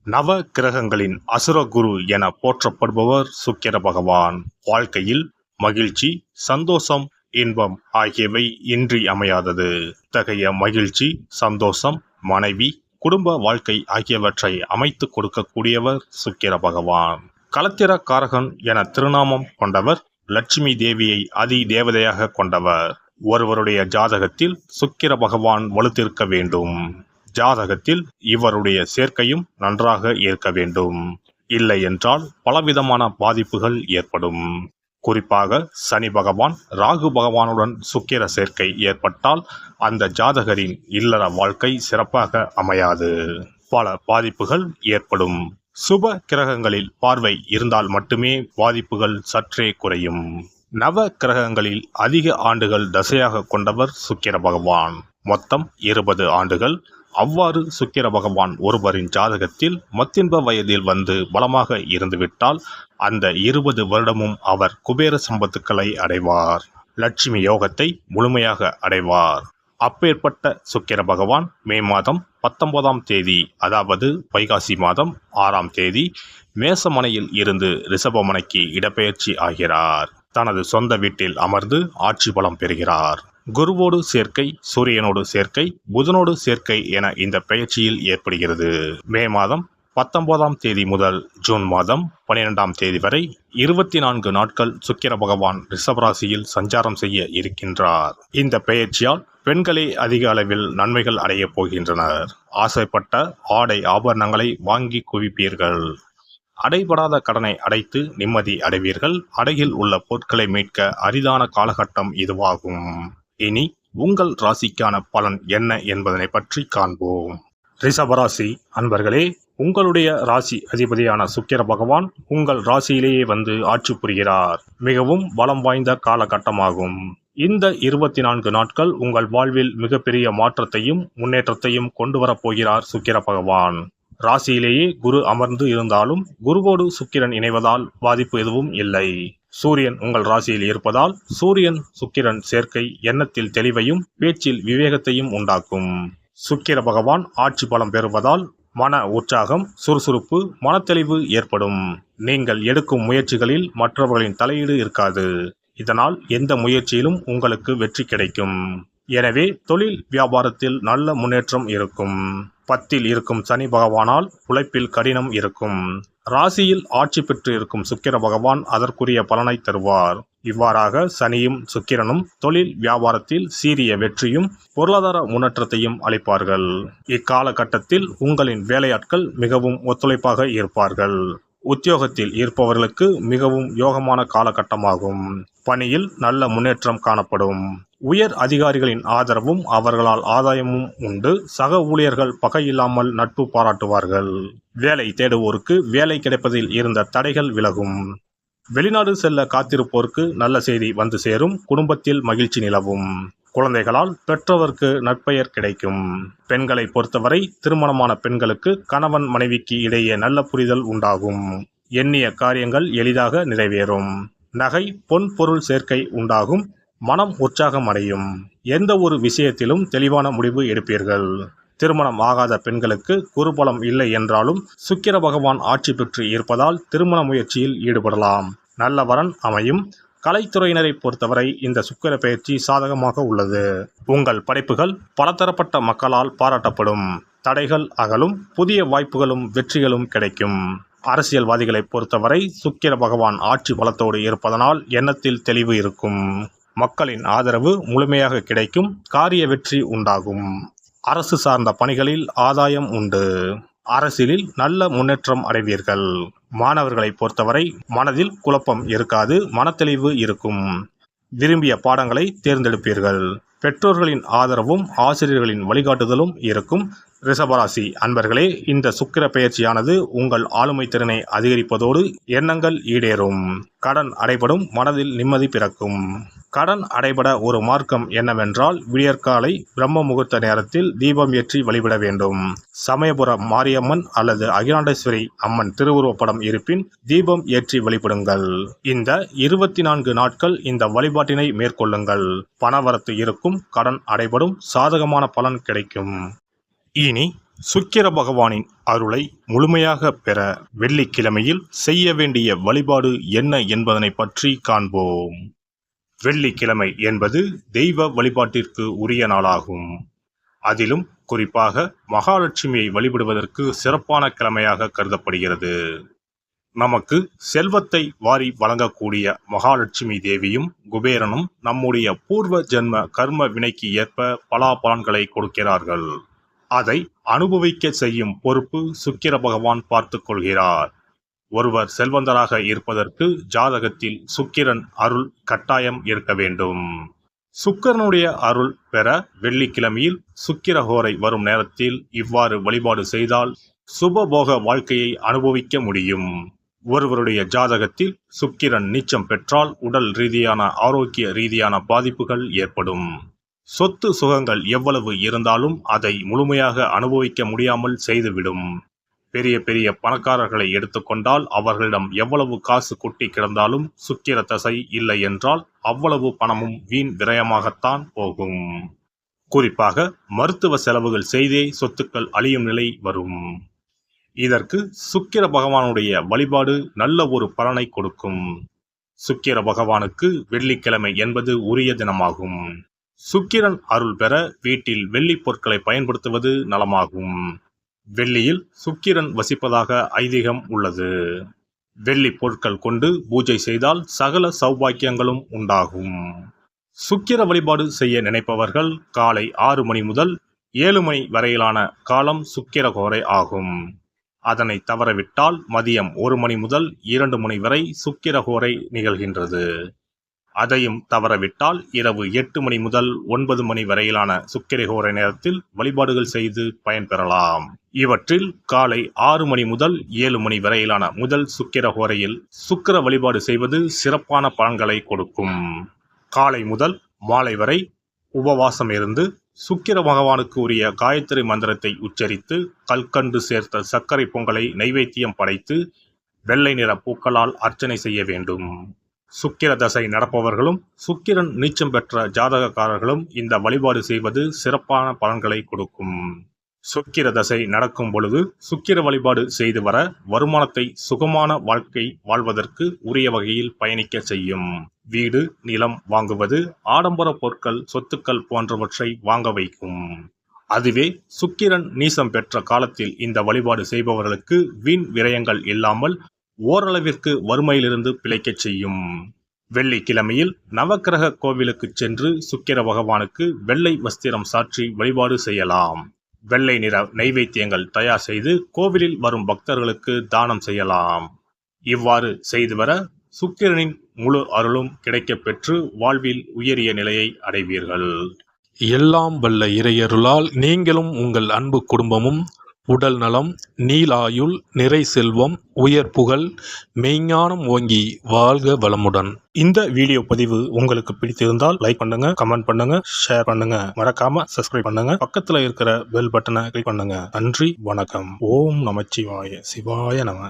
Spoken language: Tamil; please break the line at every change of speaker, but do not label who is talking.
நவ கிரகங்களின் அசுர குரு என போற்றப்படுபவர் சுக்கிர பகவான். வாழ்க்கையில் மகிழ்ச்சி, சந்தோஷம், இன்பம் ஆகியவை இன்றி அமையாதது. இத்தகைய மகிழ்ச்சி, சந்தோஷம், மனைவி, குடும்ப வாழ்க்கை ஆகியவற்றை அமைத்து கொடுக்கக்கூடியவர் சுக்கிர பகவான். களத்திர காரகன் என திருநாமம் கொண்டவர். லட்சுமி தேவியை அதி தேவதையாக கொண்டவர். ஒருவருடைய ஜாதகத்தில் சுக்கிர பகவான் வலுத்திருக்க வேண்டும். ஜாதகத்தில் இவருடைய சேர்க்கையும் நன்றாக இருக்க வேண்டும். இல்லை என்றால் பலவிதமான பாதிப்புகள் ஏற்படும். குறிப்பாக சனி பகவான், ராகு பகவானுடன் சுக்கிர சேர்க்கை ஏற்பட்டால் அந்த ஜாதகரின் இல்லற வாழ்க்கை சிறப்பாக அமையாது. பல பாதிப்புகள் ஏற்படும். சுப கிரகங்களில் பார்வை இருந்தால் மட்டுமே பாதிப்புகள் சற்றே குறையும். நவ கிரகங்களில் அதிக ஆண்டுகள் தசையாக கொண்டவர் சுக்கிர பகவான். மொத்தம் 20 ஆண்டுகள். அவ்வாறு சுக்கிர பகவான் ஒருவரின் ஜாதகத்தில் மத்தின்ப வயதில் வந்து பலமாக இருந்துவிட்டால் அந்த 20 வருடமும் அவர் குபேர சம்பத்துக்களை அடைவார். லட்சுமி யோகத்தை முழுமையாக அடைவார். அப்பேற்பட்ட சுக்கிர பகவான் மே மாதம் 19ஆம் தேதி, அதாவது வைகாசி மாதம் 6ஆம் தேதி மேசமனையில் இருந்து ரிஷபமனைக்கு இடப்பெயர்ச்சி ஆகிறார். தனது சொந்த வீட்டில் அமர்ந்து ஆட்சி பலம் பெறுகிறார். குருவோடு சேர்க்கை, சூரியனோடு சேர்க்கை, புதனோடு சேர்க்கை என இந்த பெயர்ச்சியில் ஏற்படுகிறது. மே மாதம் 19ஆம் தேதி முதல் ஜூன் மாதம் 12ஆம் தேதி வரை 24 நாட்கள் சுக்கிர பகவான் ரிஷபராசியில் சஞ்சாரம் செய்ய இருக்கின்றார். இந்த பெயர்ச்சியால் பெண்களே அதிக அளவில் நன்மைகள் அடைய போகின்றனர். ஆசைப்பட்ட ஆடை ஆபரணங்களை வாங்கி குவிப்பீர்கள். அடைபடாத கடனை அடைத்து நிம்மதி அடைவீர்கள். அடையில் உள்ள பொருட்களை மீட்க அரிதான காலகட்டம் இதுவாகும். இனி உங்கள் ராசிக்கான பலன் என்ன என்பதனை பற்றி காண்போம். ரிஷபராசி அன்பர்களே, உங்களுடைய ராசி அதிபதியான சுக்கிர பகவான் உங்கள் ராசியிலேயே வந்து ஆட்சி புரிகிறார். மிகவும் பலம் வாய்ந்த காலகட்டமாகும். இந்த 24 நாட்கள் உங்கள் வாழ்வில் மிகப்பெரிய மாற்றத்தையும் முன்னேற்றத்தையும் கொண்டு வரப்போகிறார் சுக்கிர பகவான். ராசியிலேயே குரு அமர்ந்து இருந்தாலும் குருவோடு சுக்கிரன் இணைவதால் பாதிப்பு எதுவும் இல்லை. சூரியன் உங்கள் ராசியில் இருப்பதால் சூரியன் சுக்கிரன் சேர்க்கை எண்ணத்தில் தெளிவையும் பேச்சில் விவேகத்தையும் உண்டாக்கும். சுக்கிர பகவான் ஆட்சி பலம் பெறுவதால் மன உற்சாகம், சுறுசுறுப்பு, மனத்தெளிவு ஏற்படும். நீங்கள் எடுக்கும் முயற்சிகளில் மற்றவர்களின் தலையீடு இருக்காது. இதனால் எந்த முயற்சியிலும் உங்களுக்கு வெற்றி கிடைக்கும். எனவே தொழில் வியாபாரத்தில் நல்ல முன்னேற்றம் இருக்கும். 10ல் இருக்கும் சனி பகவானால் உழைப்பில் கடினம் இருக்கும். ராசியில் ஆட்சி பெற்று இருக்கும் சுக்கிர பகவான் அதற்குரிய பலனை தருவார். இவ்வாறாக சனியும் சுக்கிரனும் தொழில் வியாபாரத்தில் சீரிய வெற்றியும் பொருளாதார முன்னேற்றத்தையும் அளிப்பார்கள். இக்காலகட்டத்தில் உங்களின் வேலையாட்கள் மிகவும் ஒத்துழைப்பாக இருப்பார்கள். உத்தியோகத்தில் இருப்பவர்களுக்கு மிகவும் யோகமான காலகட்டமாகும். பணியில் நல்ல முன்னேற்றம் காணப்படும். உயர் அதிகாரிகளின் ஆதரவும் அவர்களால் ஆதாயமும் உண்டு. சக ஊழியர்கள் பகையில்லாமல் நட்பு பாராட்டுவார்கள். வேலை தேடுவோருக்கு வேலை கிடைப்பதில் இருந்த தடைகள் விலகும். வெளிநாடு செல்ல காத்திருப்போருக்கு நல்ல செய்தி வந்து சேரும். குடும்பத்தில் மகிழ்ச்சி நிலவும். குழந்தைகளால் பெற்றவருக்கு நற்பெயர் கிடைக்கும். பெண்களை பொறுத்தவரை திருமணமான பெண்களுக்கு கணவன் மனைவிக்கு இடையே நல்ல புரிதல் உண்டாகும். எண்ணிய காரியங்கள் எளிதாக நிறைவேறும். நகை, பொன் பொருள் சேர்க்கை உண்டாகும். மனம் உற்சாகம் அடையும். எந்த ஒரு விஷயத்திலும் தெளிவான முடிவு எடுப்பீர்கள். திருமணம் ஆகாத பெண்களுக்கு குருபலம் இல்லை என்றாலும் சுக்கிர பகவான் ஆட்சி பெற்று இருப்பதால் திருமண முயற்சியில் ஈடுபடலாம். நல்ல வரன் அமையும். கலைத்துறையினரை பொறுத்தவரை இந்த சுக்கிர பெயர்ச்சி சாதகமாக உள்ளது. உங்கள் படைப்புகள் பலதரப்பட்ட மக்களால் பாராட்டப்படும். தடைகள் அகலும். புதிய வாய்ப்புகளும் வெற்றிகளும் கிடைக்கும். அரசியல்வாதிகளை பொறுத்தவரை சுக்கிர பகவான் ஆட்சி பலத்தோடு இருப்பதனால் எண்ணத்தில் தெளிவு இருக்கும். மக்களின் ஆதரவு முழுமையாக கிடைக்கும். காரிய வெற்றி உண்டாகும். அரசு சார்ந்த பணிகளில் ஆதாயம் உண்டு. அரசியலில் நல்ல முன்னேற்றம் அடைவீர்கள். மாணவர்களை பொறுத்தவரை மனதில் குழப்பம் இருக்காது. மனத்தெளிவு இருக்கும். விரும்பிய பாடங்களை தேர்ந்தெடுப்பீர்கள். பெற்றோர்களின் ஆதரவும் ஆசிரியர்களின் வழிகாட்டுதலும் இருக்கும். ரிஷபராசி அன்பர்களே, இந்த சுக்கிர பெயர்ச்சியானது உங்கள் ஆளுமை திறனை அதிகரிப்பதோடு எண்ணங்கள் ஈடேறும். கடன் அடைபடும். மனதில் நிம்மதி பிறக்கும். கடன் அடைபட ஒரு மார்க்கம் என்னவென்றால் விடியற்காலை பிரம்ம முகூர்த்த நேரத்தில் தீபம் ஏற்றி வழிபட வேண்டும். சமயபுரம் மாரியம்மன் அல்லது அகிலாண்டேஸ்வரி அம்மன் திருவுருவப்படம் இருப்பின் தீபம் ஏற்றி வழிபடுங்கள். இந்த 24 நாட்கள் இந்த வழிபாட்டினை மேற்கொள்ளுங்கள். பணவரத்து இருக்கும். கடன் அடைபடும். சாதகமான பலன் கிடைக்கும். இனி சுக்கிர பகவானின் அருளை முழுமையாக பெற வெள்ளிக்கிழமையில் செய்ய வேண்டிய வழிபாடு என்ன என்பதனை பற்றி காண்போம். வெள்ளிக்கிழமை என்பது தெய்வ வழிபாட்டிற்கு உரிய நாளாகும். அதிலும் குறிப்பாக மகாலட்சுமியை வழிபடுவதற்கு சிறப்பான கிழமையாக கருதப்படுகிறது. நமக்கு செல்வத்தை வாரி வழங்கக்கூடிய மகாலட்சுமி தேவியும் குபேரனும் நம்முடைய பூர்வ ஜென்ம கர்ம வினைக்கு ஏற்ப பலாபலன்களை கொடுக்கிறார்கள். அதை அனுபவிக்க செய்யும் பொறுப்பு சுக்கிர பகவான் பார்த்து கொள்கிறார். ஒருவர் செல்வந்தராக இருப்பதற்கு ஜாதகத்தில் சுக்கிரன் அருள் கட்டாயம் இருக்க வேண்டும். சுக்கிரனுடைய அருள் பெற வெள்ளிக்கிழமையில் சுக்கிரஹோரை வரும் நேரத்தில் இவ்வாறு வழிபாடு செய்தால் சுபபோக வாழ்க்கையை அனுபவிக்க முடியும். ஒருவருடைய ஜாதகத்தில் சுக்கிரன் நீச்சம் பெற்றால் உடல் ரீதியான ஆரோக்கிய ரீதியான பாதிப்புகள் ஏற்படும். சொத்து சுகங்கள் எவ்வளவு இருந்தாலும் அதை முழுமையாக அனுபவிக்க முடியாமல் செய்துவிடும். பெரிய பெரிய பணக்காரர்களை எடுத்துக்கொண்டால் அவர்களிடம் எவ்வளவு காசு கொட்டி கிடந்தாலும் சுக்கிர தசை இல்லை என்றால் அவ்வளவு பணமும் வீண் விரயமாகத்தான் போகும். குறிப்பாக மருத்துவ செலவுகள் செய்தே சொத்துக்கள் அழியும் நிலை வரும். இதற்கு சுக்கிர பகவானுடைய வழிபாடு நல்ல ஒரு பலனை கொடுக்கும். சுக்கிர பகவானுக்கு வெள்ளிக்கிழமை என்பது உரிய தினமாகும். சுக்கிரன் அருள் பெற வீட்டில் வெள்ளி பொருட்களை பயன்படுத்துவது நலமாகும். வெள்ளியில் சுக்கிரன் வசிப்பதாக ஐதீகம் உள்ளது. வெள்ளி பொருட்கள் கொண்டு பூஜை செய்தால் சகல சௌபாக்கியங்களும் உண்டாகும். சுக்கிர வழிபாடு செய்ய நினைப்பவர்கள் காலை 6 மணி முதல் 7 மணி வரையிலான காலம் சுக்கிரஹோரை ஆகும். அதனை தவறவிட்டால் மதியம் 1 மணி முதல் 2 மணி வரை சுக்கிரஹோரை நிகழ்கின்றது. அதையும் தவறவிட்டால் இரவு 8 மணி முதல் 9 மணி வரையிலான சுக்கிரஹோரை நேரத்தில் வழிபாடுகள் செய்து பயன்பெறலாம். இவற்றில் காலை 6 மணி முதல் 7 மணி வரையிலான முதல் சுக்கிரஹோரையில் சுக்கிர வழிபாடு செய்வது சிறப்பான பலன்களை கொடுக்கும். காலை முதல் மாலை வரை உபவாசம் இருந்து சுக்கிர பகவானுக்கு உரிய காயத்ரி மந்திரத்தை உச்சரித்து கல்கண்டு சேர்த்த சர்க்கரை பொங்கலை நைவேத்தியம் படைத்து வெள்ளை நிற பூக்களால் அர்ச்சனை செய்ய வேண்டும். சுக்கிர தசை நடப்பவர்களும் சுக்கிரன் நீச்சம் பெற்ற ஜாதகக்காரர்களும் இந்த வழிபாடு செய்வது சிறப்பான பலன்களை கொடுக்கும். சுக்கிர தசை நடக்கும் பொழுது சுக்கிர வழிபாடு செய்து வர வருமானத்தை சுகமான வாழ்க்கை வாழ்வதற்கு உரிய வகையில் பயணிக்க செய்யும். வீடு நிலம் வாங்குவது, ஆடம்பர பொருட்கள் சொத்துக்கள் போன்றவற்றை வாங்க வைக்கும். அதுவே சுக்கிரன் நீசம் பெற்ற காலத்தில் இந்த வழிபாடு செய்பவர்களுக்கு வீண் விரயங்கள் இல்லாமல் ஓரளவிற்கு வறுமையிலிருந்து பிழைக்கச் செய்யும். வெள்ளிக்கிழமையில் நவக்கிரக கோவிலுக்கு சென்று சுக்கிர பகவானுக்கு வெள்ளை வஸ்திரம் சாற்றி வழிபாடு செய்யலாம். வெள்ளை நிற நைவேத்தியங்கள் தயார் செய்து கோவிலில் வரும் பக்தர்களுக்கு தானம் செய்யலாம். இவ்வாறு செய்து வர சுக்கிரனின் முழு அருளும் கிடைக்கப் பெற்று வாழ்வில் உயரிய நிலையை அடைவீர்கள்.
எல்லாம் வல்ல இறையருளால் நீங்களும் உங்கள் அன்பு குடும்பமும் உடல் நலம், நீலாயுள், நிறை செல்வம், உயர் புகழ், மெய்ஞானம் ஓங்கி வாழ்க வளமுடன்.
இந்த வீடியோ பதிவு உங்களுக்கு பிடித்திருந்தால் லைக் பண்ணுங்க, கமெண்ட் பண்ணுங்க, ஷேர் பண்ணுங்க, மறக்காம சப்ஸ்கிரைப் பண்ணுங்க, பக்கத்துல இருக்கிற பெல் பட்டனை கிளிக் பண்ணுங்க. நன்றி, வணக்கம். ஓம் நமச்சிவாய, சிவாய நம.